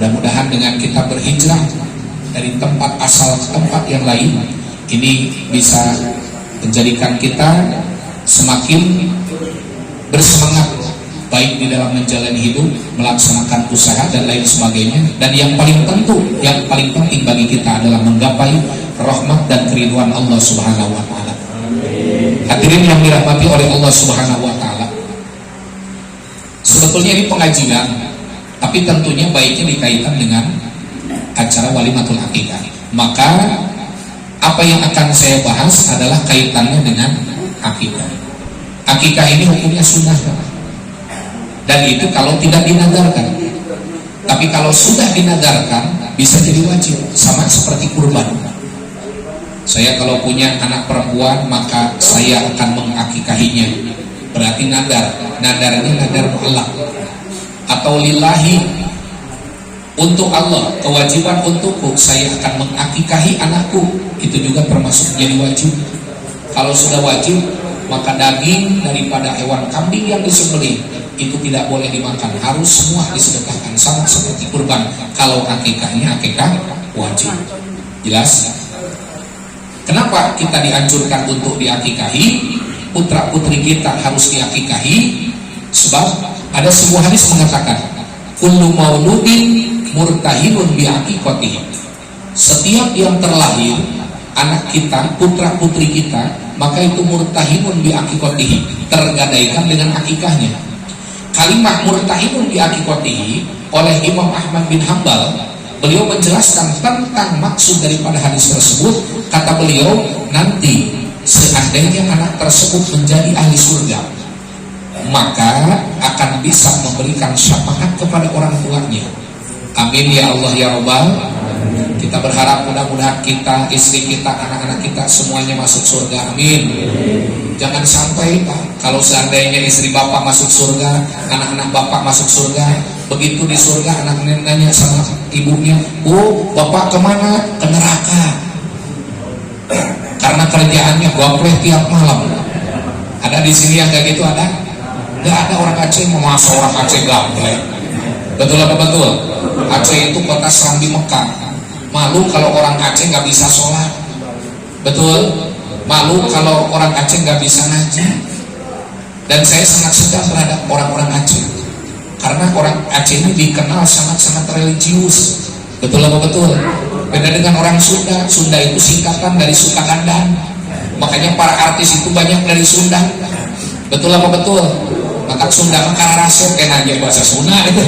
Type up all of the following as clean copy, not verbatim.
Mudah-mudahan dengan kita berhijrah dari tempat asal ke tempat yang lain, ini bisa menjadikan kita semakin bersemangat, baik di dalam menjalani hidup, melaksanakan usaha dan lain sebagainya. Dan yang paling penting bagi kita adalah menggapai rahmat dan keriduan Allah Subhanahu wa taala. Hadirin yang dirahmati oleh Allah Subhanahu wa taala. Sebetulnya ini pengajian, tapi tentunya baiknya dikaitkan dengan acara walimatul akikah. Maka apa yang akan saya bahas adalah kaitannya dengan akikah. Akikah ini hukumnya sunnah, dan itu kalau tidak dinadarkan. Tapi kalau sudah dinadarkan bisa jadi wajib, sama seperti kurban. Saya kalau punya anak perempuan maka saya akan mengakikahinya, berarti nadarnya nadar mu'allaq atau lillahi, untuk Allah, kewajiban untukku, saya akan mengakikahi anakku, itu juga termasuk jadi wajib. Kalau sudah wajib, maka daging daripada hewan kambing yang disembelih itu tidak boleh dimakan, harus semua disedekahkan, sama seperti kurban. Kalau akikahnya akikah wajib. Jelas? Kenapa kita dianjurkan untuk diakikahi? Putra putri kita harus diakikahi, sebab ada sebuah hadis mengatakan, kullu mauludin murtahilun biaqiqatihi. Setiap yang terlahir anak kita, putra putri kita, maka itu murtahilun biaqiqatihi, tergadaikan dengan akikahnya. Kalimat murtahilun biaqiqatihi oleh Imam Ahmad bin Hanbal, beliau menjelaskan tentang maksud daripada hadis tersebut. Kata beliau, nanti seandainya anak tersebut menjadi ahli surga, maka akan bisa memberikan syafaat kepada orang tuanya. Amin ya Allah ya Rabbal. Kita berharap mudah-mudahan kita, istri kita, anak-anak kita semuanya masuk surga. Amin. Jangan sampai Pak, kalau seandainya istri bapak masuk surga, anak-anak bapak masuk surga, begitu di surga anak-anak nanya sama ibunya, "Bu, bapak kemana?" "Ke neraka." Karena kerjaannya gopleh tiap malam. Ada di sini yang kayak gitu ada? Nggak ada. Orang Aceh mau masuk, orang Aceh gopleh. Betul apa betul? Aceh itu kota Serambi Mekah. Malu kalau orang Aceh nggak bisa sholat. Betul? Malu kalau orang Aceh nggak bisa ngaji. Dan saya sangat sedang terhadap orang-orang Aceh, karena orang Aceh ini dikenal sangat-sangat religius. Betul apa betul? Beda dengan orang Sunda. Sunda itu singkatan dari Sukadandan. Makanya para artis itu banyak dari Sunda. Betul apa betul? Maka Sunda mah kararasep kenanya bahasa Sunda itu.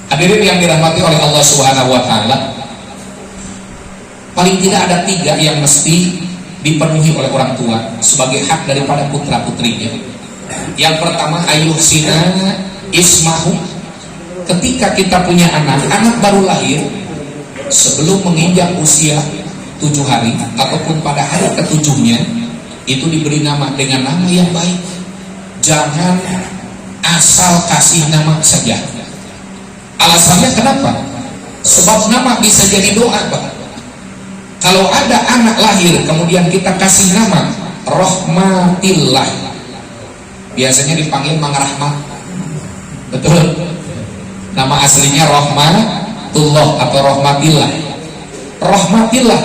Hadirin yang dirahmati oleh Allah Subhanahu wa taala, paling tidak ada 3 yang mesti dipenuhi oleh orang tua sebagai hak daripada putra-putrinya. Yang pertama, ayuhsina ismahu. Ketika kita punya anak baru lahir, sebelum menginjak usia 7 hari ataupun pada hari ke-7-nya, itu diberi nama dengan nama yang baik. Jangan asal kasih nama saja. Alasannya kenapa? Sebab nama bisa jadi doa, Pak. Kalau ada anak lahir kemudian kita kasih nama Rahmatillah, biasanya dipanggil Mang Rahmat. Betul? Nama aslinya Rahmatullah atau Rahmatillah. Rahmatillah.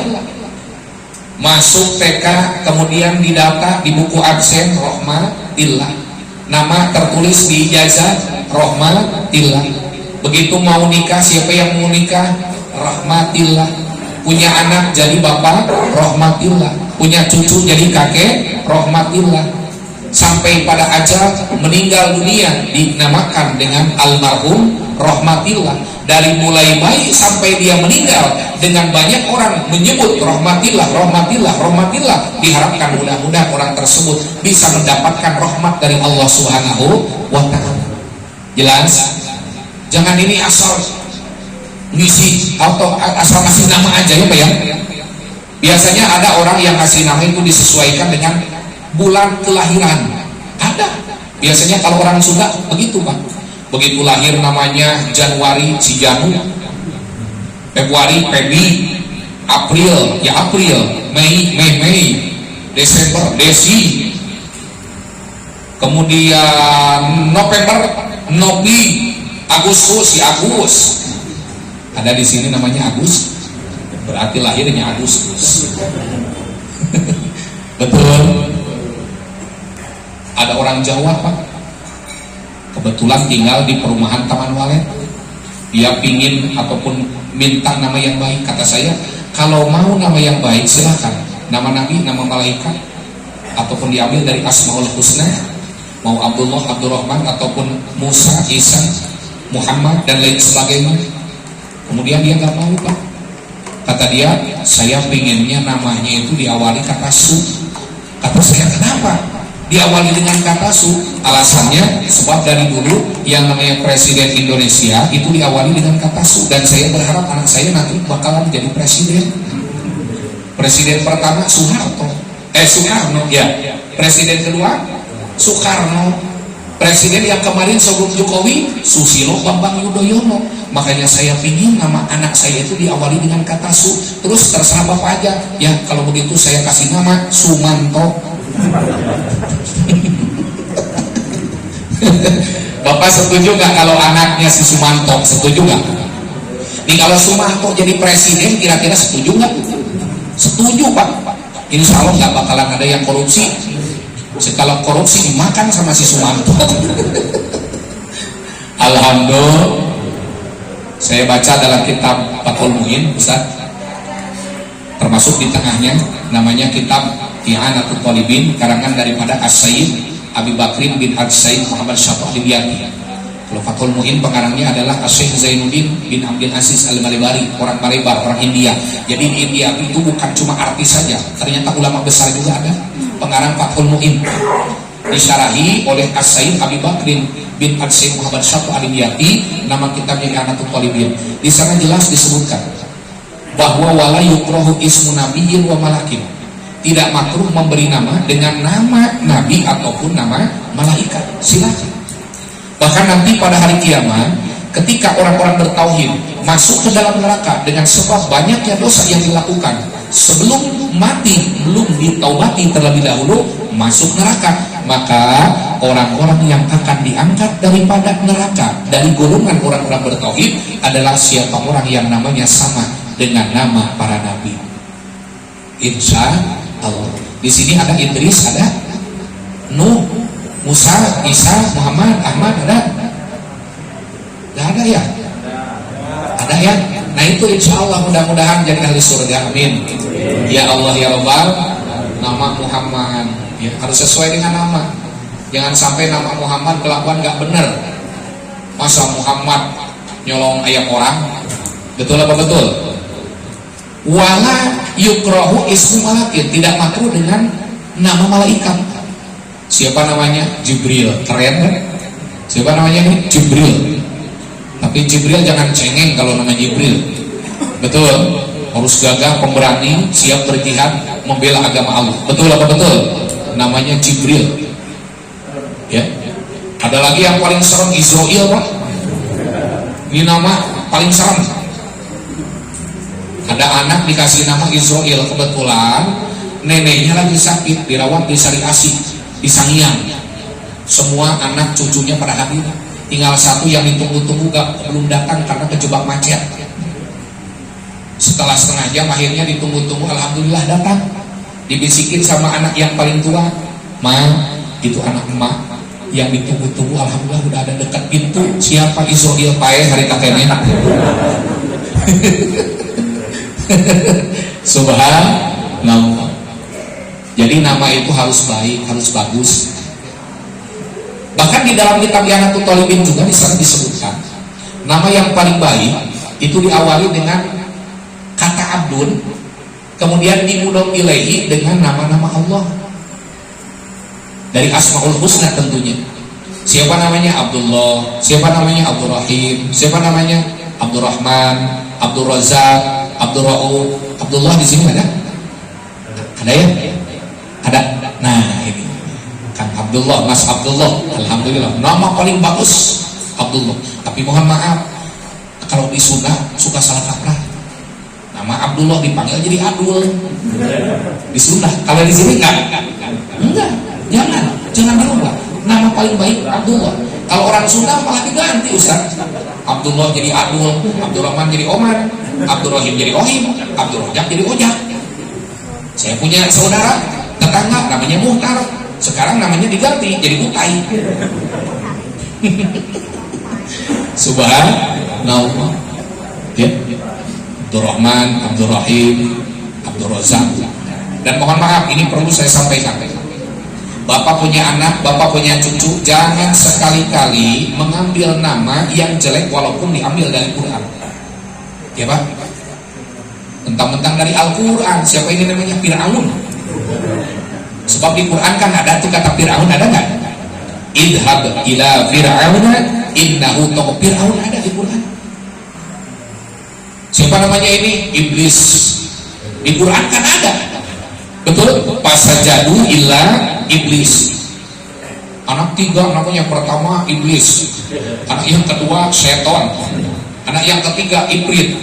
Masuk TK kemudian didata di buku absen Rahmatillah. Nama tertulis di ijazah Rahmatillah. Begitu mau nikah, siapa yang mau nikah? Rahmatillah. Punya anak jadi bapak, Rahmatillah. Punya cucu jadi kakek, Rahmatillah. Sampai pada ajal meninggal dunia dinamakan dengan almarhum Rahmatillah. Dari mulai bayi sampai dia meninggal, dengan banyak orang menyebut Rahmatillah, Rahmatillah, Rahmatillah. Diharapkan mudah-mudahan orang tersebut bisa mendapatkan rahmat dari Allah Subhanahu wa ta'ala. Jelas? Jangan ini asal ngisi atau asal ngasih nama aja ya Pak ya. Biasanya ada orang yang ngasih nama itu disesuaikan dengan bulan kelahiran. Ada. Biasanya kalau orang Sunda begitu Pak. Begitu lahir namanya Januari si Janu, Februari Febri, April ya April, Mei, Desember Desi, kemudian November Nopi, Agustus, si Agus. Ada di sini namanya Agus, berarti lahirnya Agustus. Betul. Ada orang Jawa Pak, kebetulan tinggal di perumahan Taman Walet. Dia pingin ataupun minta nama yang baik. Kata saya, kalau mau nama yang baik silakan. Nama Nabi, nama malaikat, ataupun diambil dari Asmaul Husna, mau Abdullah, Abdurrahman, ataupun Musa, Isa, Muhammad, dan lain sebagainya. Kemudian dia nggak mau Pak. Kata dia, saya pinginnya namanya itu diawali kata su. Kata saya, kenapa diawali dengan kata su? Alasannya, sebab dari dulu yang namanya Presiden Indonesia itu diawali dengan kata su. Dan saya berharap anak saya nanti bakalan jadi presiden. Presiden pertama Soeharno, ya. Presiden kedua Soekarno. Presiden yang kemarin sebelum Jokowi Susilo Bambang Yudhoyono. Makanya saya pingin nama anak saya itu diawali dengan kata su. Terus terserah Bapak aja. Ya kalau begitu saya kasih nama Sumanto. Bapak setuju nggak kalau anaknya si Sumanto? Setuju nggak? Nih kalau Sumanto jadi presiden kira-kira setuju nggak? Setuju Pak. Insya Allah nggak bakalan ada yang korupsi. Kalau korupsi dimakan sama si Sumanto. Alhamdulillah. Saya baca dalam kitab Fathul Muin, Ustaz, termasuk di tengahnya namanya kitab I'anatul Talibin, karangan daripada As-Sayyid Abi Bakrin bin As-Sayyid Muhammad Syafi'i Al-Biyati. Kalau Fathul Muin pengarangnya adalah Syekh Zainuddin bin Abdul Aziz Al-Malibari, orang Malabar, orang India. Jadi di India itu bukan cuma artis saja, ternyata ulama besar juga ada. Pengarang Fathul Muin disyarahi oleh As-Sayyid Abi Bakrin bin As-Sayyid Muhammad Syafi'i Al-Biyati, nama kitabnya I'anatul Talibin. Di sana jelas disebutkan bahwa wala yukrahu ismu nabiyyin wa malakin. Tidak makruh memberi nama dengan nama nabi ataupun nama malaikat. Silakan. Bahkan nanti pada hari kiamat, ketika orang-orang bertauhid masuk ke dalam neraka dengan sebab banyaknya dosa yang dilakukan sebelum mati, belum ditaubati terlebih dahulu, masuk neraka, maka orang-orang yang akan diangkat daripada neraka dari golongan orang-orang bertauhid adalah siapa orang yang namanya sama dengan nama para nabi. Insya Allah. Di sini ada Idris, ada Nuh, Musa, Isa, Muhammad, Ahmad, ada? Gak ada ya? Ada ya? Nah itu insya Allah mudah-mudahan jadi ahli surga, amin. Ya Allah ya Rabbal, nama Muhammad ya, harus sesuai dengan nama. Jangan sampai nama Muhammad kelakuan gak bener. Masa Muhammad nyolong ayam orang? Betul apa betul? Wala yukrahu ismu malakin, tidak makruh dengan nama malaikat. Siapa namanya? Jibril. Keren kan? Siapa namanya nih? Jibril. Tapi Jibril jangan cengeng kalau nama Jibril. Betul. Harus gagah, pemberani, siap berjihad, membela agama Allah. Betul apa betul? Namanya Jibril. Ya. Ada lagi yang paling serem, Israel Pak. Ini nama paling serem. Ada anak dikasih nama Israel, kebetulan neneknya lagi sakit, dirawat di Sari Asih, di Sangiang. Semua anak cucunya pada hadir, tinggal satu yang ditunggu-tunggu belum datang karena kejebak macet. Setelah setengah jam akhirnya ditunggu-tunggu, alhamdulillah datang. Dibisikin sama anak yang paling tua, "Ma, itu anak emak yang ditunggu-tunggu, alhamdulillah udah ada dekat pintu." Siapa? Israel pae hari kakeknya. Subhanallah. Jadi nama itu harus baik, harus bagus. Bahkan di dalam kitab I'anatul Talibin juga disebutkan nama yang paling baik itu diawali dengan kata Abdul, kemudian dimudhof ilaihi dengan nama-nama Allah dari Asmaul Husna tentunya. Siapa namanya? Abdullah. Siapa namanya? Abdurrahim. Siapa namanya? Abdurrahman, Abdul Razak, Abdul Rauf. Abdullah di sini ada? Ada ya? Ada. Nah ini Kang Abdullah, Mas Abdullah. Alhamdulillah. Nama paling bagus Abdullah. Tapi mohon maaf, kalau di Sunda suka salah kaprah. Nama Abdullah dipanggil jadi Abdul. Di Sunda. Kalau di sini enggak. Jangan dirubah. Nama paling baik Abdullah. Kalau orang Sunda malah diganti Ustaz. Abdullah jadi Abdul, Abdurrahman jadi Omar, Abdurrahim jadi Ohim, Abdurrojak jadi Ojak. Saya punya saudara tetangga namanya Muhtar, sekarang namanya diganti jadi Utai. Subhanallah. Ya. Abdurrahman, Abdurrahim, Abdurrazak. Dan mohon maaf, ini perlu saya sampaikan. Bapak punya anak, bapak punya cucu, jangan sekali-kali mengambil nama yang jelek walaupun diambil dari Quran. Ya Pak? Mentang-mentang dari Al-Quran. Siapa ini namanya? Fir'aun. Sebab di Quran kan ada tuh kata Fir'aun, ada nggak? Idhab ila Fir'auna innahu tagha. Fir'aun ada di Quran. Siapa namanya ini? Iblis. Di Quran kan ada. Betul? Pasajadu illa iblis. Anak tiga namanya, pertama iblis, anak yang kedua seton, anak yang ketiga ibrit.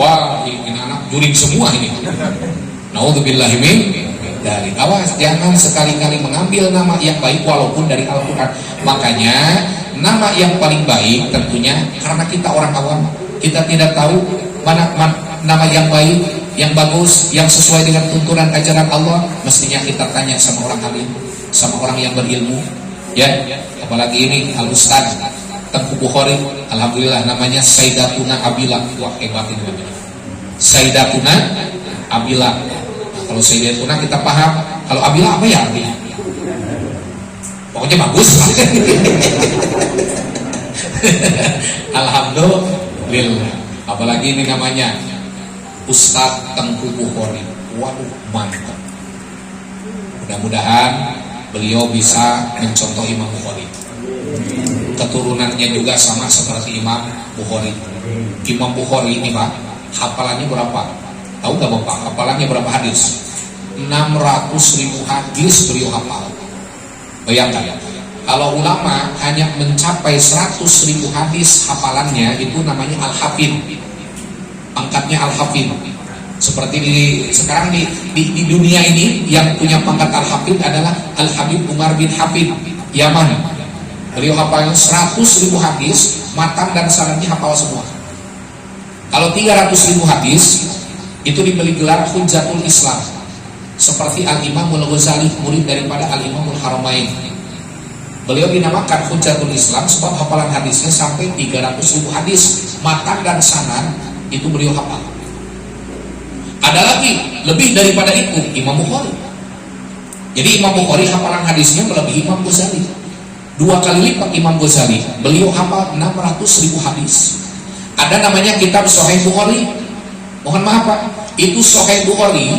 Wah, ini anak juring semua ini. Naudzubillahi min dzalik. Awas, jangan sekali-kali mengambil nama yang baik walaupun dari Al-Quran. Makanya nama yang paling baik tentunya, karena kita orang awam, kita tidak tahu mana nama yang baik, yang bagus, yang sesuai dengan tuntunan ajaran Allah. Mestinya kita tanya sama orang alim, sama orang yang berilmu, ya. Apalagi ini Al-Ustaz Tengku Bukhari, alhamdulillah namanya Sayyidatuna Abila. Wah, hebat ini namanya Sayyidatuna Abila. Nah, kalau Sayyidatuna kita paham, kalau Abila apa ya? Pokoknya bagus. Alhamdulillah. Apalagi ini namanya Ustaz Tengku Bukhari. Waduh, mantap. Mudah-mudahan beliau bisa mencontoh Imam Bukhari. Keturunannya juga sama seperti Imam Bukhari. Imam Bukhari ini Pak, hafalannya berapa? Tahu gak Bapak? Hafalannya berapa hadis? 600.000 hadis beliau hafal. Bayangkan ya, kalau ulama hanya mencapai 100.000 hadis hafalannya, itu namanya Al-Hafid. Pangkatnya Al-Hafid. Seperti sekarang di dunia ini yang punya pangkat Al-Hafid adalah Al-Habib Umar bin Hafid Yaman. Beliau hafalnya 100.000 hadis, matan dan sanadnya hafal semua. Kalau 300.000 hadis itu diberi gelar Hujjatul Islam, seperti Al-Imam Al-Ghazali, murid daripada Al-Imam Al-Haramain. Beliau dinamakan Hujjatul Islam sebab hafalan hadisnya sampai 300.000 hadis, matan dan sanad itu beliau hafal. Ada lagi lebih daripada itu, Imam Bukhari. Jadi Imam Bukhari hafalan hadisnya melebihi Imam Ghazali. 2 kali lipat Imam Ghazali. Beliau hafal 600.000 hadis. Ada namanya kitab Sahih Bukhari. Mohon maaf Pak, itu Sahih Bukhari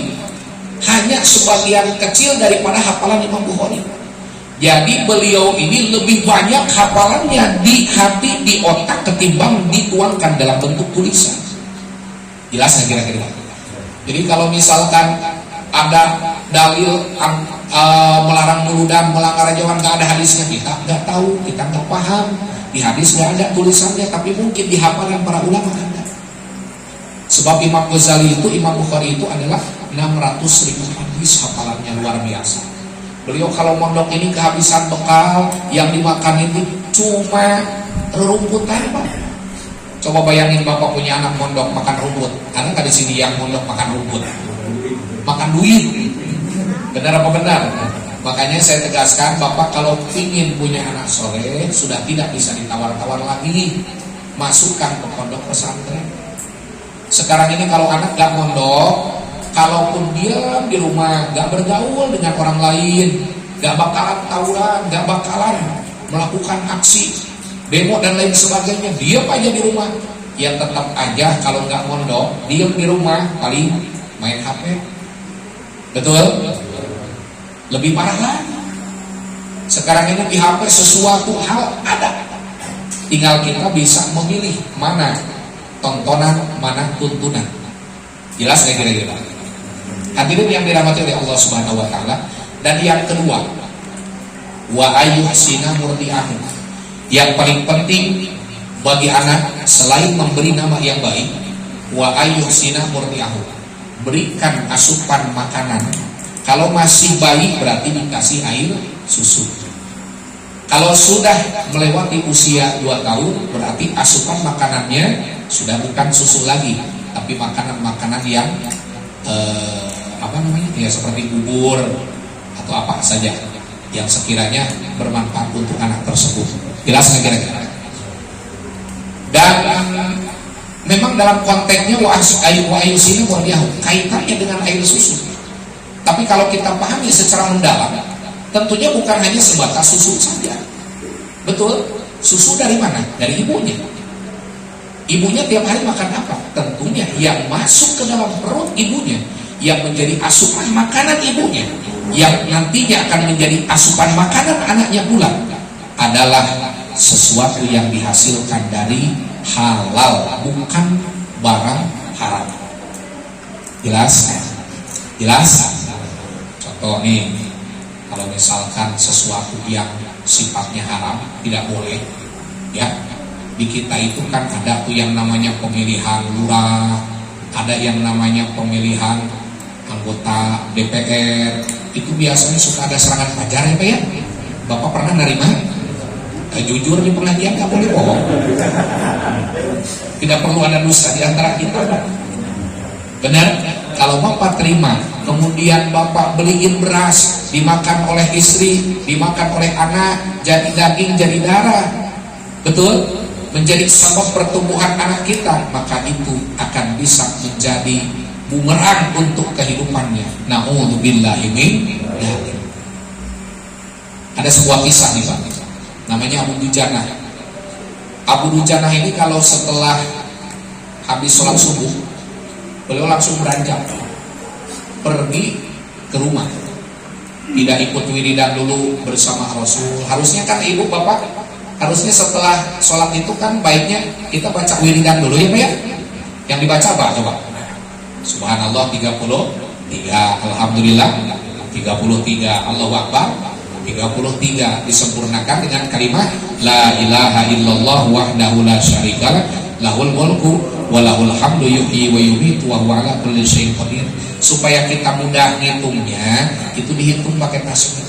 hanya sebagian kecil daripada hafalan Imam Bukhari. Jadi beliau ini lebih banyak hafalannya di hati, di otak ketimbang dituangkan dalam bentuk tulisan. Jelas nggak kira-kira? Jadi kalau misalkan ada dalil melarang meludah, melanggar jauhan, nggak ada hadisnya, kita nggak tahu, kita nggak paham. Di hadis nggak ada tulisannya, tapi mungkin di hafalan para ulama ada. Sebab Imam Ghazali itu, Imam Bukhari itu adalah 600.000 hadis hafalannya, luar biasa. Beliau kalau mondok ini kehabisan bekal, yang dimakan itu cuma rerumputan Pak. Coba bayangin Bapak punya anak mondok makan rumput. Ada nggak di sini yang mondok makan rumput? Makan duit. Benar apa benar? Makanya saya tegaskan, Bapak kalau ingin punya anak soleh, sudah tidak bisa ditawar-tawar lagi. Masukkan ke pondok pesantren. Sekarang ini kalau anak nggak mondok, kalaupun dia di rumah nggak bergaul dengan orang lain, nggak bakalan tawuran, nggak bakalan melakukan aksi demo dan lain sebagainya, diam aja di rumah. Ya tetap aja kalau nggak mondok, diam di rumah, paling main HP. Betul? Lebih parah lagi. Sekarang ini di HP sesuatu hal ada. Tinggal kita bisa memilih mana tontonan, mana tuntunan. Jelas nggak kira-kira? Hadirin yang dirahmati oleh Allah Subhanahu wa taala. Dan yang kedua, wa ayyuhsina murdi'ahu. Yang paling penting bagi anak selain memberi nama yang baik, wa ayyuhsina murdi'ahu. Berikan asupan makanan. Kalau masih bayi berarti dikasih air susu. Kalau sudah melewati usia 2 tahun, berarti asupan makanannya sudah bukan susu lagi, tapi makanan-makanan yang ya seperti bubur atau apa saja yang sekiranya bermanfaat untuk anak tersebut. Jelas nggak kira-kira? Dan memang dalam konteksnya wa'ayusina wardiyahu, kaitannya dengan air susu. Tapi kalau kita pahami secara mendalam, tentunya bukan hanya sebatas susu saja. Betul? Susu dari mana? Dari ibunya. Ibunya tiap hari makan apa? Tentunya yang masuk ke dalam perut ibunya, yang menjadi asupan makanan ibunya, yang nantinya akan menjadi asupan makanan anaknya pula, adalah sesuatu yang dihasilkan dari halal, bukan barang haram. Jelas? Jelas? Contoh nih, kalau misalkan sesuatu yang sifatnya haram tidak boleh, ya. Di kita itu kan ada tuh yang namanya pemilihan lurah, ada yang namanya pemilihan anggota DPR. Itu biasanya suka ada serangan fajar ya Pak ya. Bapak pernah nerima? Jujur di pengajian nggak boleh bohong. Tidak perlu ada dusta di antara kita. Benar? Kalau Bapak terima, kemudian Bapak beliin beras, dimakan oleh istri, dimakan oleh anak, jadi daging, jadi darah, betul? Menjadi sebab pertumbuhan anak kita, maka itu akan bisa menjadi bumerang untuk kehidupannya. Na'udzubillahi min dzalik. Ada sebuah kisah nih Pak, namanya Abu Dujanah. Abu Dujanah ini kalau setelah habis sholat subuh, beliau langsung beranjak pergi ke rumah. Tidak ikut wiridan dulu bersama Rasul. Harusnya kan ibu bapak, harusnya setelah sholat itu kan baiknya kita baca wiridan dulu ya Pak ya. Yang dibaca apa coba? Subhanallah 33, Alhamdulillah 33, Allahu Akbar 33, disempurnakan dengan kalimat La ilaha illallah wahdahu la syarikalah lahul mulku wa lahul hamdu yuhyi wa yumiitu wa huwa ala kulli syai'in qadir. Supaya kita mudah ngitungnya, itu dihitung pakai tasbih.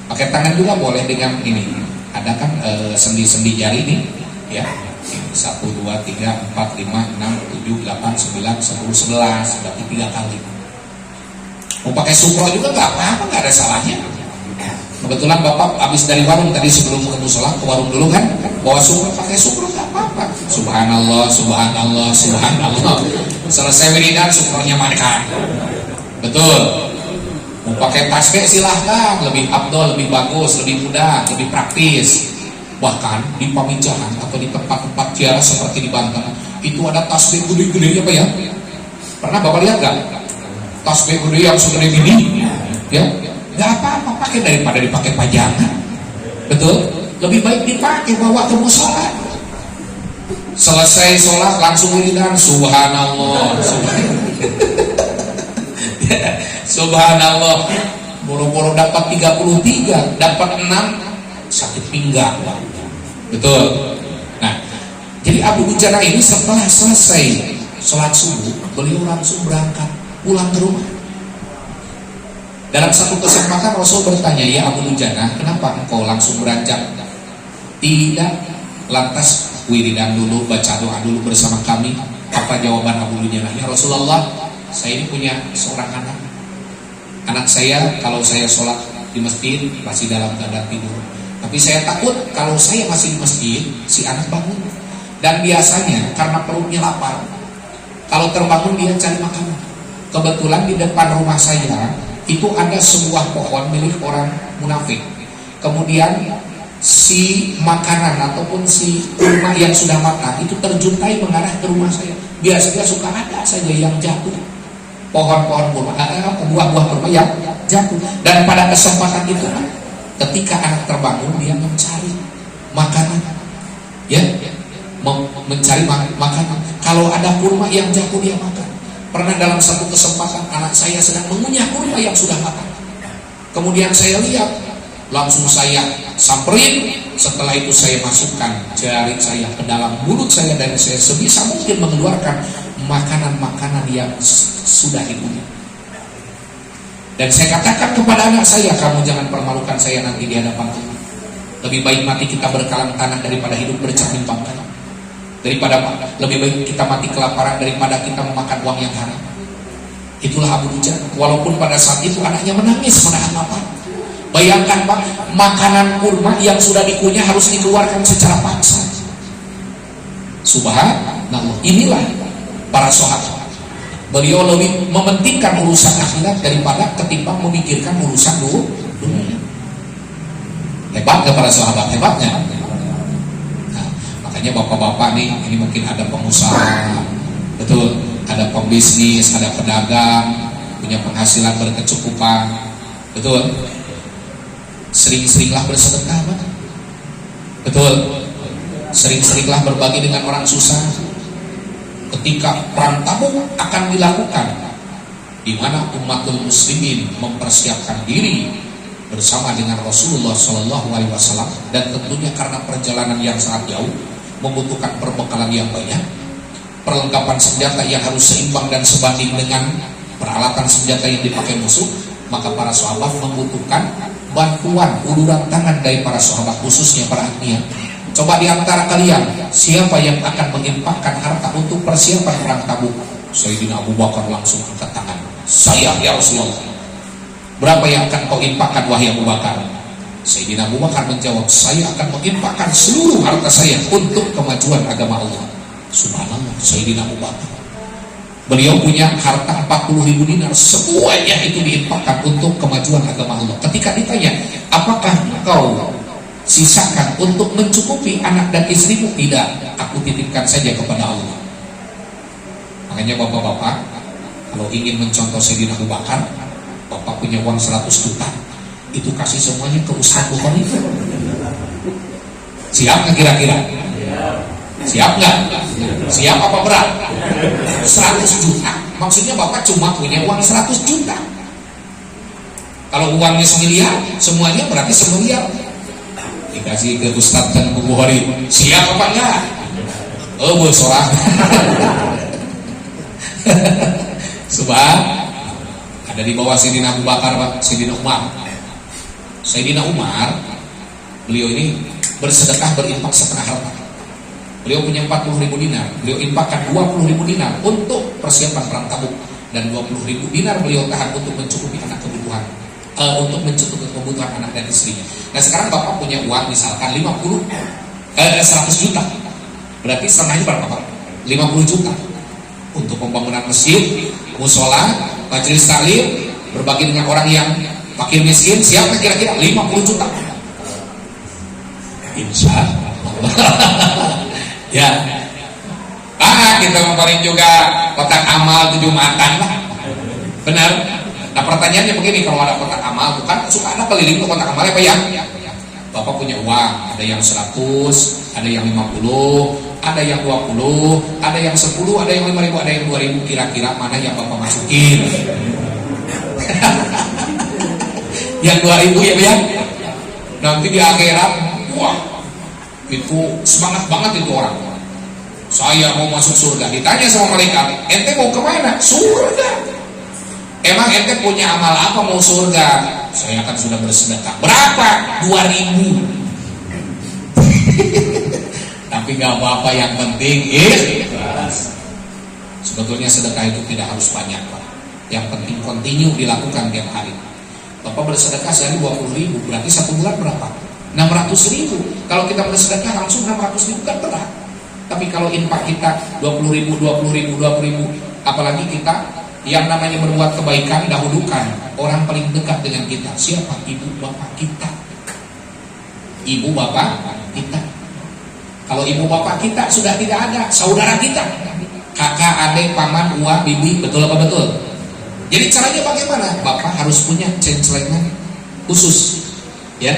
Pakai tangan juga boleh dengan ini. Ada kan sendi-sendi jari nih, ya. 1 2 3 4 5 6 7 8 9 10 11, berarti 3 kali. Mau pakai sukro juga nggak apa-apa, nggak ada salahnya. Kebetulan Bapak habis dari warung tadi, sebelum ke musola ke warung dulu kan, bawa sukro, pakai sukro nggak apa-apa. Subhanallah, subhanallah, subhanallah. Selesai wiridan sukronya makan. Betul. Mau pakai tasbih silahkan, lebih abdol, lebih bagus, lebih mudah, lebih praktis. Bahkan di pamijahan atau di tempat-tempat ziarah seperti di Banten, itu ada tasbih gede-gede Pak ya. Pernah Bapak lihat nggak? Tasbih gede yang segede gini, ya. Nggak apa-apa pakai daripada dipakai pajangan. Betul? Lebih baik dipakai bawa ke musola. Selesai sholat langsung wiridan subhanallah, subhanallah. Boro-boro dapat 33, dapat 6, sakit pinggang. Betul. Nah, jadi Abu Dujanah ini setelah selesai sholat subuh, beliau langsung berangkat pulang ke rumah. Dalam satu kesempatan Rasul bertanya, ya Abu Dujanah, kenapa engkau langsung beranjak? Tidak lantas wiridan dulu, baca doa dulu bersama kami. Apa jawaban Abu Dujanah? Ya Rasulullah, saya ini punya seorang anak. Anak saya kalau saya sholat di masjid masih dalam keadaan tidur. Tapi saya takut kalau saya masih di masjid, si anak bangun. Dan biasanya karena perutnya lapar, kalau terbangun dia cari makanan. Kebetulan di depan rumah saya itu ada sebuah pohon milik orang munafik. Kemudian si makanan ataupun si kurma yang sudah matang itu terjuntai mengarah ke rumah saya. Biasanya suka ada saja yang jatuh. Pohon-pohon kurma, buah-buah kurma yang jatuh. Dan pada kesempatan itu, ketika anak terbangun, dia mencari makanan, ya, mencari makanan. Kalau ada kurma yang jatuh dia makan. Pernah dalam satu kesempatan anak saya sedang mengunyah kurma yang sudah matang. Kemudian saya lihat, langsung saya samperin. Setelah itu saya masukkan jari saya ke dalam mulut saya dan saya sebisa mungkin mengeluarkan makanan-makanan yang sudah dipunya. Dan saya katakan kepada anak saya, kamu jangan permalukan saya nanti di hadapan Tuhan. Lebih baik mati kita berkalang tanah daripada hidup bercermin bangkai. Daripada lebih baik kita mati kelaparan daripada kita memakan uang yang haram. Itulah Abu Dujan. Walaupun pada saat itu anaknya menangis menahan lapar. Bayangkan Pak, makanan kurma yang sudah dikunyah harus dikeluarkan secara paksa. Subhanallah. Inilah para sahabat. Beliau lebih mementingkan urusan akhirat daripada ketimbang memikirkan urusan dunia. Hebat gak para sahabat? Hebatnya. Nah, makanya bapak-bapak nih, ini mungkin ada pengusaha, betul, ada pembisnis, ada pedagang, punya penghasilan berkecukupan, betul. Sering-seringlah bersedekah, betul. Sering-seringlah berbagi dengan orang susah. Ketika perang Tabuk akan dilakukan, di mana umatul muslimin mempersiapkan diri bersama dengan Rasulullah Shallallahu Alaihi Wasallam, dan tentunya karena perjalanan yang sangat jauh membutuhkan perbekalan yang banyak, perlengkapan senjata yang harus seimbang dan sebanding dengan peralatan senjata yang dipakai musuh, maka para sahabat membutuhkan bantuan uluran tangan dari para sahabat, khususnya para agniya. Coba di antara kalian siapa yang akan menginfakkan harta untuk persiapan perang Tabuk? Sayyidina Abu Bakar langsung angkat tangan. Saya ya Rasulullah. Berapa yang akan kau infakkan wahai Abu Bakar? Sayyidina Abu Bakar menjawab, saya akan menginfakkan seluruh harta saya untuk kemajuan agama Allah. Subhanallah, Sayyidina Abu Bakar. Beliau punya harta 40.000 dinar, semuanya itu diinfakkan untuk kemajuan agama Allah. Ketika ditanya, apakah kau sisakan untuk mencukupi anak dan istrimu? Tidak, aku titipkan saja kepada Allah. Makanya bapak-bapak, kalau ingin mencontoh Sayyidina Abu Bakar, bapak punya uang 100 juta, itu kasih semuanya ke Ustaz Bukhari. Siap nggak kira-kira? Siap nggak? Siap apa berat? 100 juta. Maksudnya bapak cuma punya uang 100 juta. Kalau uangnya 1 miliar, semuanya berarti 1 miliar. Dikasih ke Ustaz dan Bukhari. Siap apa enggak? Oh, bersorak. Subhan. Ada di bawah Sayyidina Abu Bakar, Pak, Sayyidina Umar. Sayyidina Umar, beliau ini bersedekah, berinfak setengah harta. Beliau punya 40.000 dinar, beliau infakkan 20.000 dinar untuk persiapan perang Tabuk, dan 20.000 dinar beliau tahan untuk mencukupi anak kebutuhan, untuk mencukupi kebutuhan anak dan istrinya. Nah sekarang bapak punya uang misalkan 100 juta, berarti setengahnya berapa Pak? 50 juta untuk pembangunan masjid, musola, majelis taklim, berbagi dengan orang yang fakir miskin. Siapa kira-kira? 50 juta. Insya Allah. Ya. Kita memberi juga kotak amal 7 matan lah. Benar. Nah pertanyaannya begini, kalau ada kotak amal, bukan suka ada keliling ke kotak amal apa ya? Bapak punya uang, ada yang 100, ada yang 50, ada yang 20, ada yang 10, ada yang 5.000, ada yang 2.000. Kira-kira mana yang bapak masukin? Yang 2.000 ya Pak? Nanti di akhirat, wah, itu semangat banget itu orang. Saya mau masuk surga. Ditanya sama malaikat, ente mau kemana? Surga. Emang ente punya amal apa mau surga? Saya akan sudah bersedekah. Berapa? 2.000. Tapi gak apa-apa, yang penting ikhlas. Sebetulnya sedekah itu tidak harus banyak Pak. Yang penting continue dilakukan tiap hari. Bapak bersedekah sehari 20.000, berarti 1 bulan berapa? 600.000. Kalau kita bersedekah langsung 600.000 kan berat. Tapi kalau infak kita 20.000, 20.000, 20.000, apalagi kita yang namanya berbuat kebaikan, dahulukan orang paling dekat dengan kita. Siapa? Ibu bapak kita. Ibu bapak kita. Kalau ibu bapak kita sudah tidak ada, saudara kita, kakak, adik, paman, uwa, bibi, betul apa betul? Jadi caranya bagaimana? Bapak harus punya cencelengan khusus, ya.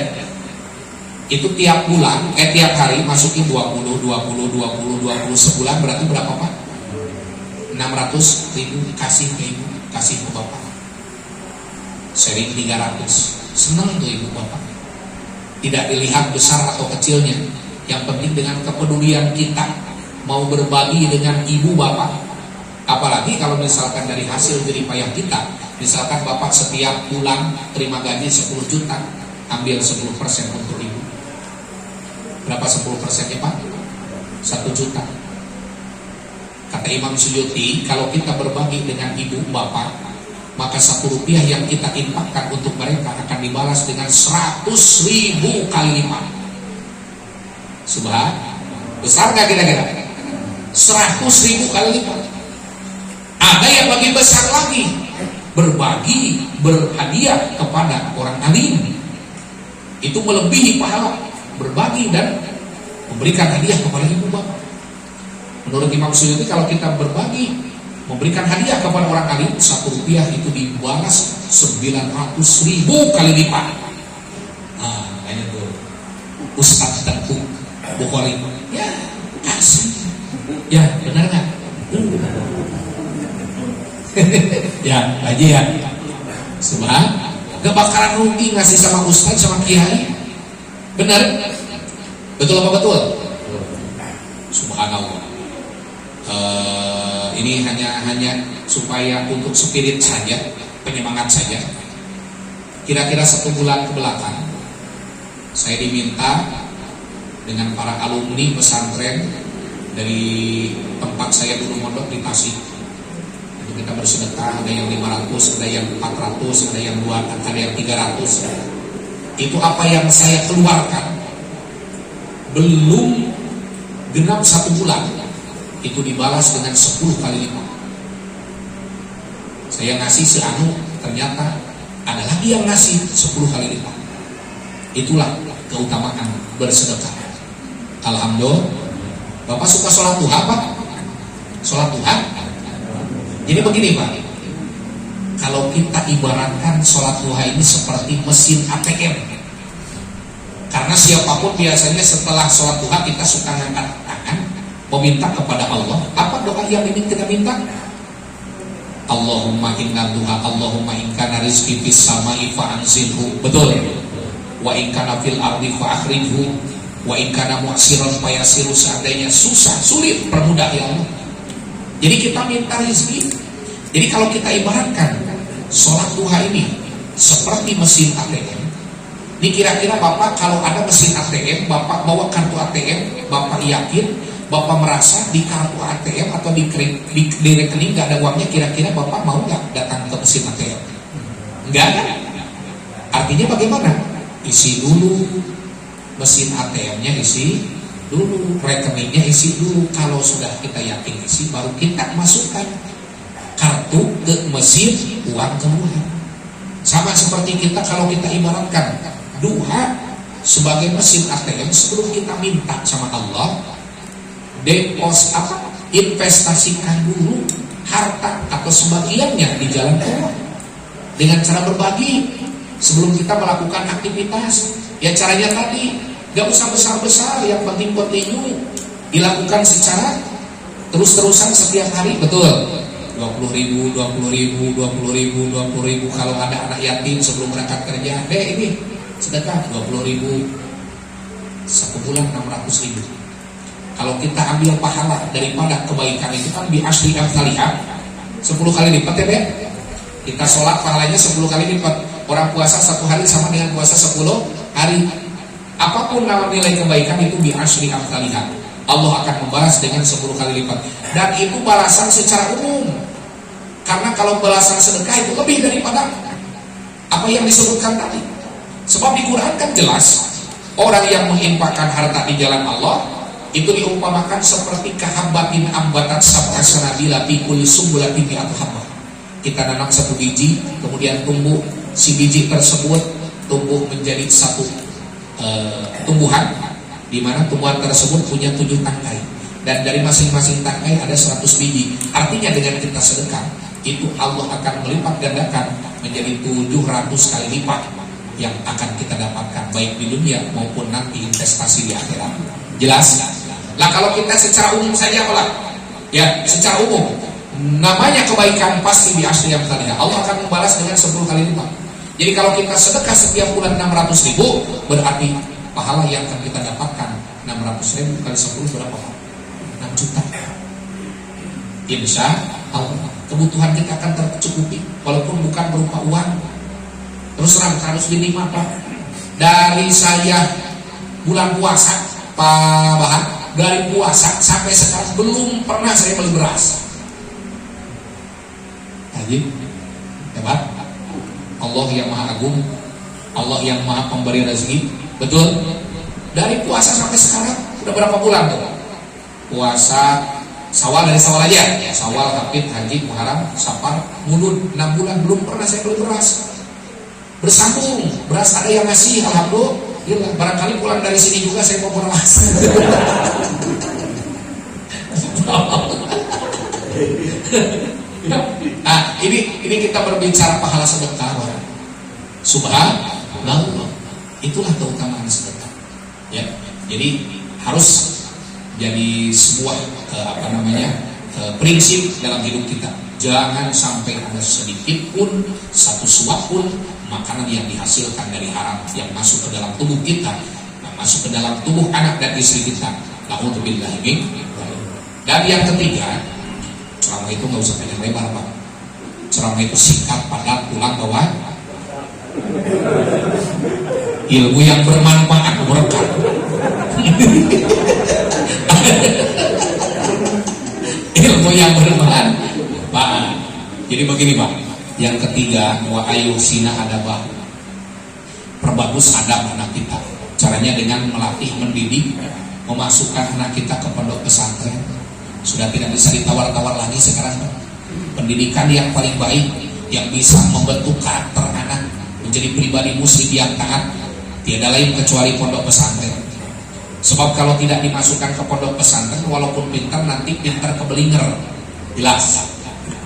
Itu tiap bulan, tiap hari masukin 20 sebulan, berarti berapa Pak? 600.000 kasih ke ibu, kasih ke bapak. Sering 300. Senang tuh ibu bapak. Tidak dilihat besar atau kecilnya. Yang penting dengan kepedulian kita mau berbagi dengan ibu bapak. Apalagi kalau misalkan dari hasil jerih payah kita, misalkan bapak setiap bulan terima gaji 10 juta, ambil 10% untuk ibu. Berapa 10%-nya Pak? 1 juta. Kata Imam Suyuti, kalau kita berbagi dengan ibu bapak, maka 1 rupiah yang kita infakkan untuk mereka akan dibalas dengan 100.000 kali lipat. Subhanallah. Besar gak kira-kira? 100.000 kali lipat. Ada yang lebih besar lagi, berbagi, berhadiah kepada orang alim. Itu melebihi pahala berbagi dan memberikan hadiah kepada ibu bapak. Menurut Imam Suyuti, kalau kita berbagi, memberikan hadiah kepada orang alim, 1 rupiah itu dibalas 900.000 kali lipat. Nah, kayaknya tuh Ustadz Tengku Bukhari. Ya, kasih. Ya, benar nggak? Ya, aja ya. Subhanallah. Gak bakalan rugi ngasih sama Ustadz sama Kiai. Benar? Betul apa betul? Subhanallah. Ini hanya supaya untuk spirit saja, penyemangat saja. Kira-kira 1 bulan ke belakang, saya diminta dengan para alumni pesantren dari tempat saya dulu mondok di Tasik. Untuk kita bersedekah, ada yang 500, ada yang 400, ada yang 200, ada yang 300. Itu apa yang saya keluarkan. Belum genap 1 bulan, itu dibalas dengan 10 kali lipat. Saya ngasih seanu, ternyata ada lagi yang ngasih 10 kali lipat. Itulah keutamaan bersedekah. Alhamdulillah. Bapak suka sholat duha Pak? Sholat duha? Jadi begini Pak, kalau kita ibaratkan sholat duha ini seperti mesin ATM. Karena siapapun biasanya setelah sholat duha kita suka ngangkat tangan meminta kepada Allah. Apa doa yang ingin kita minta? Allahumma inna duha, Allahumma in kana rizqi fis samai fa'anzilhu. Betul. Wa in kana fil ardi fa'akhrijhu. Wa in kana mu'siran fayasiru. Seandainya susah, sulit, permudah ya Allah. Jadi kita minta rezeki. Jadi kalau kita ibaratkan sholat duha ini seperti mesin ATM. Ini kira-kira Bapak kalau ada mesin ATM, Bapak bawa kartu ATM, Bapak yakin, Bapak merasa di kartu ATM atau di rekening gak ada uangnya, kira-kira Bapak mau gak datang ke mesin ATM? Enggak kan? Artinya bagaimana? Isi dulu mesin ATM-nya, isi dulu rekeningnya, isi dulu. Kalau sudah kita yakin isi, baru kita masukkan kartu ke mesin uang keluar. Sama seperti kita kalau kita ibaratkan duha sebagai mesin ATM, sebelum kita minta sama Allah, investasikan dulu harta atau sebagiannya di jalan Allah dengan cara berbagi sebelum kita melakukan aktivitas. Ya caranya tadi, gak usah besar-besar, yang penting continue dilakukan secara terus-terusan setiap hari. Betul. 20.000, 20.000, 20.000, 20.000. Kalau ada anak yatim sebelum berangkat kerja, ini sedekah 20.000, 1 bulan 600.000. Kalau kita ambil pahala daripada kebaikan itu kan bi asli amsalihah, 10 kali lipat ya deh. Kita sholat pahalanya 10 kali lipat. Orang puasa 1 hari sama dengan puasa 10 hari. Apapun nilai kebaikan itu bi asli amsalihah, Allah akan membalas dengan 10 kali lipat. Dan itu balasan secara umum. Karena kalau balasan sedekah itu lebih daripada apa yang disebutkan tadi. Sebab di Quran kan jelas, orang yang menginfakkan harta di jalan Allah itu diumpamakan seperti kahabbatin ambatat sab'a sanabila fi kulli sumbulatin mi'atu habbah. Kita nanam 1 biji, kemudian tumbuh, si biji tersebut tumbuh menjadi satu tumbuhan, di mana tumbuhan tersebut punya 7 tangkai, dan dari masing-masing tangkai ada 100 biji. Artinya dengan kita sedekah, itu Allah akan melipat gandakan menjadi 700 kali lipat yang akan kita dapatkan baik di dunia maupun nanti investasi di akhirat. Jelas? Lah kalau kita secara umum saja apalah? Ya, secara umum namanya kebaikan pasti di asli yang tadi. Allah akan membalas dengan 10 kali lipat. Jadi kalau kita sedekah setiap bulan 600.000, berarti pahala yang akan kita dapatkan 600.000 kali 10 berapa? 6 juta. Insya Allah kebutuhan kita akan tercukupi, walaupun bukan berupa uang. Terus terang harus dinikmat Pak. Dari saya bulan puasa Pak Bahar, dari puasa sampai sekarang belum pernah saya beli beras. Ajib, hebat. Allah yang maha agung, Allah yang maha pemberi rezeki. Betul. Dari puasa sampai sekarang udah berapa bulan tuh? Puasa Syawal, dari Syawal aja ya, Syawal, Hafid, Haji, Muharram, Safar, Mulud, 6 bulan belum pernah saya beli beras. Bersambung, beras ada yang ngasih, alhamdulillah. Barangkali pulang dari sini juga saya mau beras. Nah, ini kita berbicara pahala sedekah. Subhanallah. Itulah keutamaan sedekah. Ya, jadi harus jadi sebuah prinsip dalam hidup kita. Jangan sampai ada sedikit pun, satu suap pun makanan yang dihasilkan dari haram yang masuk ke dalam tubuh kita, yang masuk ke dalam tubuh anak dan istri kita. Na'udzubillahi min. Dan yang ketiga, ceramah itu nggak usah panjang lebar, Pak. Ceramah itu singkat, padat, pulang bawa ilmu yang bermanfaat, berkah. Ilmu yang bermanfaat. Jadi begini, Pak. Yang ketiga, wa ayusina adabah. Perbagus adab anak kita. Caranya dengan melatih, mendidik, memasukkan anak kita ke pondok pesantren. Sudah tidak bisa ditawar-tawar lagi sekarang, Pak. Pendidikan yang paling baik, yang bisa membentuk karakter anak menjadi pribadi muslim yang taat, tiada lain kecuali pondok pesantren. Sebab kalau tidak dimasukkan ke pondok pesantren, walaupun pintar, nanti pintar kebelinger. Jelas.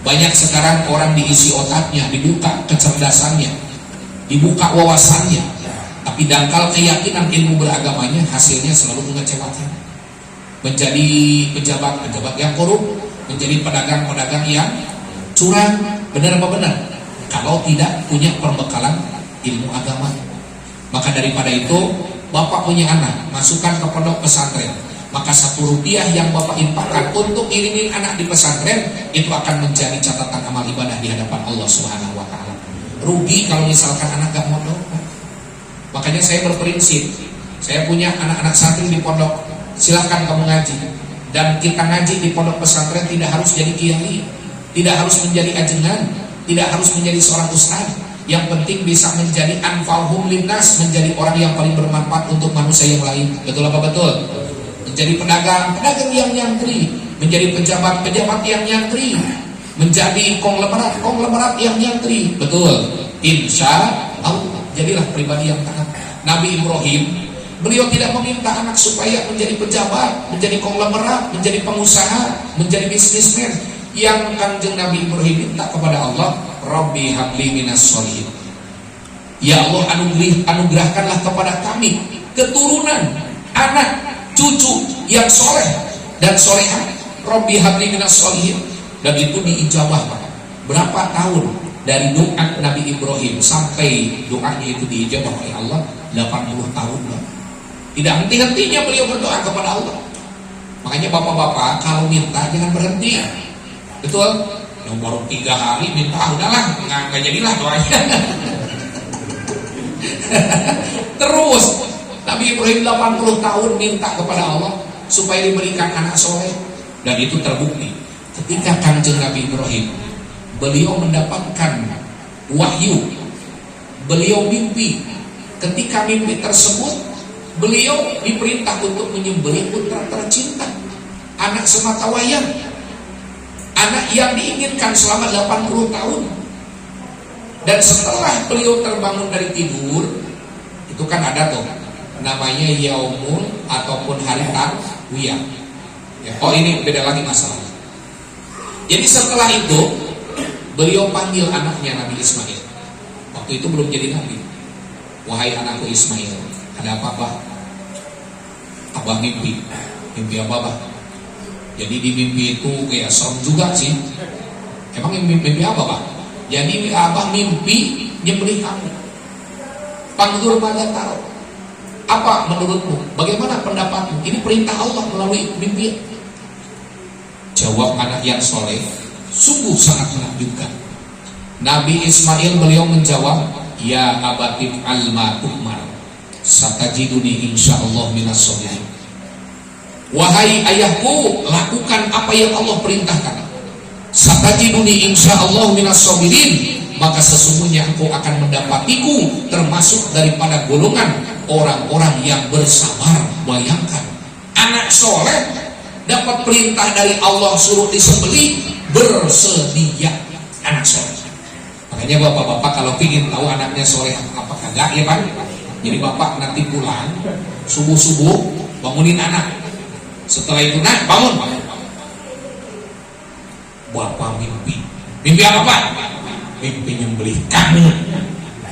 Banyak sekarang orang diisi otaknya, dibuka kecerdasannya, dibuka wawasannya, tapi dangkal keyakinan ilmu beragamanya, hasilnya selalu mengecewakan. Menjadi pejabat-pejabat yang korup, menjadi pedagang-pedagang yang curang. Benar apa benar? Kalau tidak punya perbekalan ilmu agama. Maka daripada itu, Bapak punya anak, masukkan ke pondok pesantren, maka 1 rupiah yang Bapak infakkan untuk ngirimin anak di pesantren, itu akan menjadi catatan amal ibadah di hadapan Allah Subhanahu wa Ta'ala. Rugi kalau misalkan anak gak mondok. Makanya saya berprinsip, saya punya anak-anak santri di pondok, silahkan kamu ngaji. Dan kita ngaji di pondok pesantren tidak harus jadi kiai, tidak harus menjadi ajengan, tidak harus menjadi seorang ustaz. Yang penting bisa menjadi anfa'uhum linnas, menjadi orang yang paling bermanfaat untuk manusia yang lain. Betul apa betul? Menjadi pedagang yang nyantri, menjadi pejabat yang nyantri, menjadi konglomerat yang nyantri. Betul. Insya Allah, jadilah pribadi yang taat. Nabi Ibrahim, beliau tidak meminta anak supaya menjadi pejabat, menjadi konglomerat, menjadi pengusaha, menjadi bisnismen. Yang Kanjeng Nabi Ibrahim minta kepada Allah, Rabbi habli minas sholihin. Ya Allah, anugerahkanlah kepada kami keturunan, anak, cucu yang soleh dan solehah. Rabbi habli minas sholihin. Dan itu diijabah, Pak. Berapa tahun dari doa Nabi Ibrahim sampai doanya itu diijabah oleh Allah? 80 tahun, Pak. Tidak henti-hentinya beliau berdoa kepada Allah. Makanya bapak-bapak kalau minta jangan berhenti. Betul? Yang baru 3 hari minta, udahlah, nggak jadilah doanya. Terus Nabi Ibrahim 80 tahun minta kepada Allah supaya diberikan anak soleh. Dan itu terbukti ketika Kanjeng Nabi Ibrahim, beliau mendapatkan wahyu, beliau mimpi. Ketika mimpi tersebut, beliau diperintah untuk menyembelih putra tercinta, anak sematawayang, anak yang diinginkan selama 80 tahun. Dan setelah beliau terbangun dari tidur, itu kan ada tuh namanya yaumul ataupun hari tarwiyah. Ya, oh ini beda lagi masalah. Jadi setelah itu beliau panggil anaknya Nabi Ismail. Waktu itu belum jadi nabi. Wahai anakku Ismail, ada apa, Abah? Abah mimpi. Mimpi apa, Abah? Jadi di mimpi itu kayak serem juga sih. Emang mimpi apa, Pak? Jadi Abah mimpi nyembelih kamu. Pangdur pada taruh. Apa menurutmu? Bagaimana pendapatmu? Ini perintah Allah melalui mimpi. Jawab anak yang soleh, sungguh sangat menakjubkan. Nabi Ismail beliau menjawab, Ya abatif alma tuhmar, satajiduni insyaallah minas sholihin. Wahai ayahku, lakukan apa yang Allah perintahkan. Satajiduni insyaallah minas sabirin, maka sesungguhnya engkau akan mendapatiku termasuk daripada golongan orang-orang yang bersabar. Bayangkan, anak soleh dapat perintah dari Allah suruh disembelih, bersedia anak soleh. Makanya bapak-bapak kalau ingin tahu anaknya soleh apa kagak ya Pak, jadi bapak nanti pulang subuh-subuh bangunin anak. Setelah itu nak bangun, bapak mimpi apa Pak? Mimpi nyembelih kamu.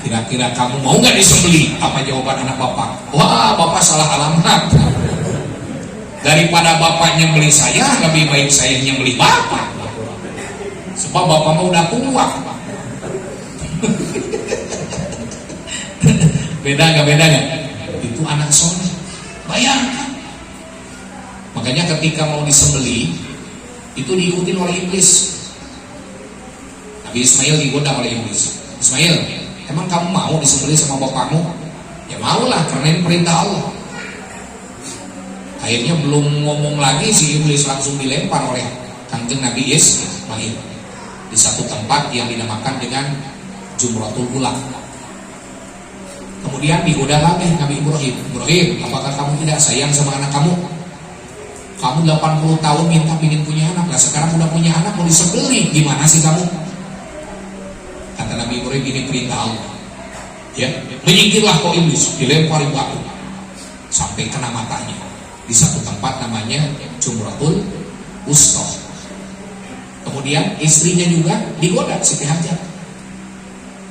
Kira-kira kamu mau nggak disembelih? Apa jawaban anak bapak? Wah, bapak salah alamat. Daripada bapak nyembelih saya, lebih baik saya nyembelih bapak. Sebab bapak mau udah tua. Beda nggak? Itu anak soleh. Bayangkan. Makanya ketika mau disembelih, itu diikutin oleh iblis. Nabi Ismail digoda oleh iblis. Ismail, emang kamu mau disembelih sama bapakmu? Ya maulah, karena ini perintah Allah. Akhirnya belum ngomong lagi, si iblis langsung dilempar oleh kanjeng Nabi Ismail di satu tempat yang dinamakan dengan Jumratul Ula. Kemudian digoda lagi Nabi Ibrahim. Ibrahim, apakah kamu tidak sayang sama anak kamu? Kamu 80 tahun minta ingin punya anak, lah sekarang udah punya anak mau disembelih, gimana sih kamu? Kata Nabi Ibrahim, ini perintah Allah. Ya, menyingkirlah kau iblis, dilempari batu sampai kena matanya di satu tempat namanya Jumratul Wusta. Kemudian istrinya juga digoda, Siti Hajar,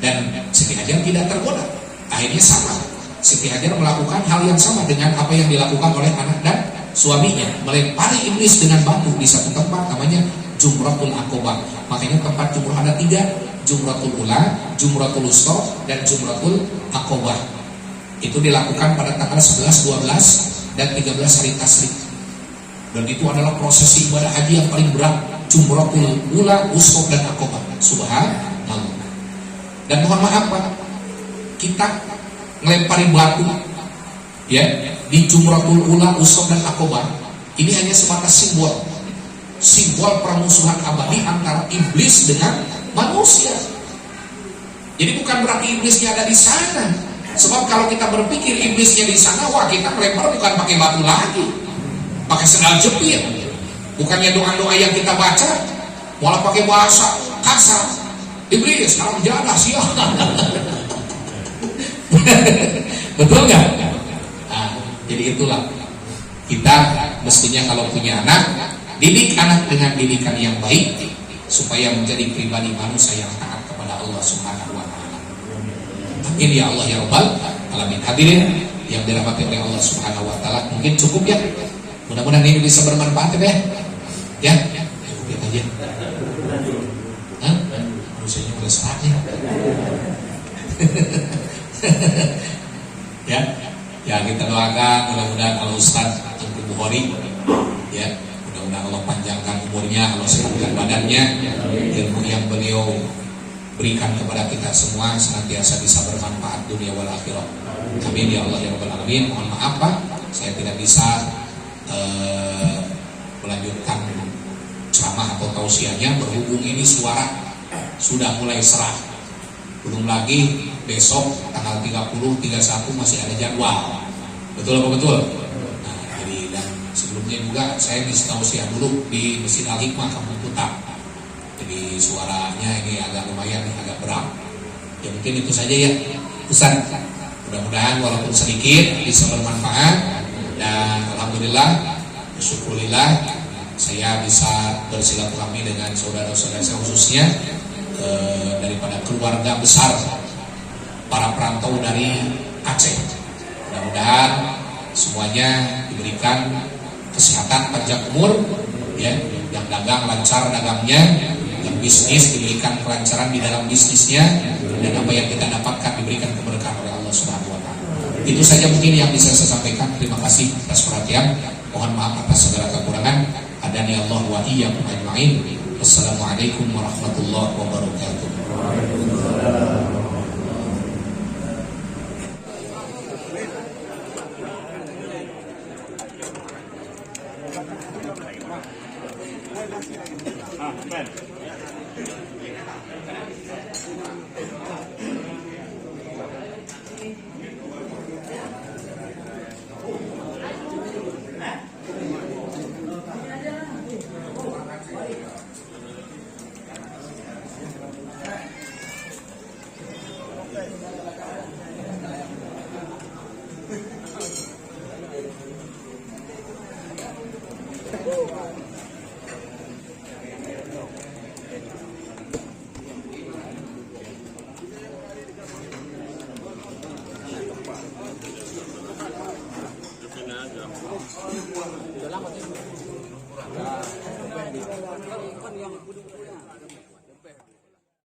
dan Siti Hajar tidak tergoda. Akhirnya sama, Siti Hajar melakukan hal yang sama dengan apa yang dilakukan oleh anak dan suaminya, melempari iblis dengan batu di satu tempat namanya Jumratul Aqobah. Makanya tempat jumrah ada 3, Jumratul Ula, Jumratul Wusta, dan Jumratul Aqobah. Itu dilakukan pada tanggal 11, 12, dan 13 hari Tasyrik. Dan itu adalah prosesi ibadah haji yang paling berat, Jumratul Ula, Wusta, dan Aqobah. Subhanallah. Dan mohon maaf Pak, kita ngelempari batu ya di Jumratul Ula, Wusta, dan Aqobah, ini hanya sebatas simbol permusuhan abadi antara iblis dengan manusia. Jadi bukan berarti iblisnya ada di sana. Sebab kalau kita berpikir iblisnya di sana, wah kita melempar bukan pakai batu lagi, pakai sendal jepit. Bukannya doa-doa yang kita baca malah pakai bahasa kasar. Iblis, salam jadah siapa? Betul nggak? Nah, jadi itulah kita mestinya kalau punya anak, didik anak dengan didikan yang baik supaya menjadi pribadi manusia yang taat kepada Allah Subhanahu wa taala. Amin ya Allah ya Rabbal alamin. Hadirin yang dirahmati oleh Allah Subhanahu wa taala, mungkin cukup ya. Mudah-mudahan ini bisa bermanfaat ya. Ya, cukup aja. Hah? Manusianya udah saatnya. Ya kita doakan mudah-mudahan Al Ustaz Tengku Bukhari ya, mudah-mudahan Allah panjangkan umurnya, Allah sehatkan badannya, ilmu yang beliau berikan kepada kita semua senantiasa bisa bermanfaat dunia wal akhirah. Amin ya Allah ya Rabbal alamin. Mohon maaf Pak, saya tidak bisa melanjutkan ceramah atau tausiahnya berhubung ini suara sudah mulai serah. Belum lagi besok tanggal 30, 31 masih ada jadwal. Betul apa betul? Nah, jadi dan sebelumnya juga saya tausiah dulu di Masjid Al Hikmah Kampung Kuta. Jadi suaranya ini agak lumayan, agak berat. Ya mungkin itu saja ya Ustaz. Mudah-mudahan walaupun sedikit bisa bermanfaat, dan alhamdulillah, syukurillah saya bisa bersilaturahmi dengan saudara-saudara saya khususnya daripada keluarga besar para perantau dari Aceh. Mudah-mudahan semuanya diberikan kesehatan panjang umur ya, yang dagang lancar dagangnya, yang bisnis diberikan kelancaran di dalam bisnisnya, dan apa yang kita dapatkan diberikan keberkahan oleh Allah Subhanahu wa taala. Itu saja mungkin yang bisa saya sampaikan. Terima kasih atas perhatian. Mohon maaf atas segala kekurangan. Adani Allah wa iyyakum ajma'in. Wassalamualaikum warahmatullahi wabarakatuh. Udah lama sih.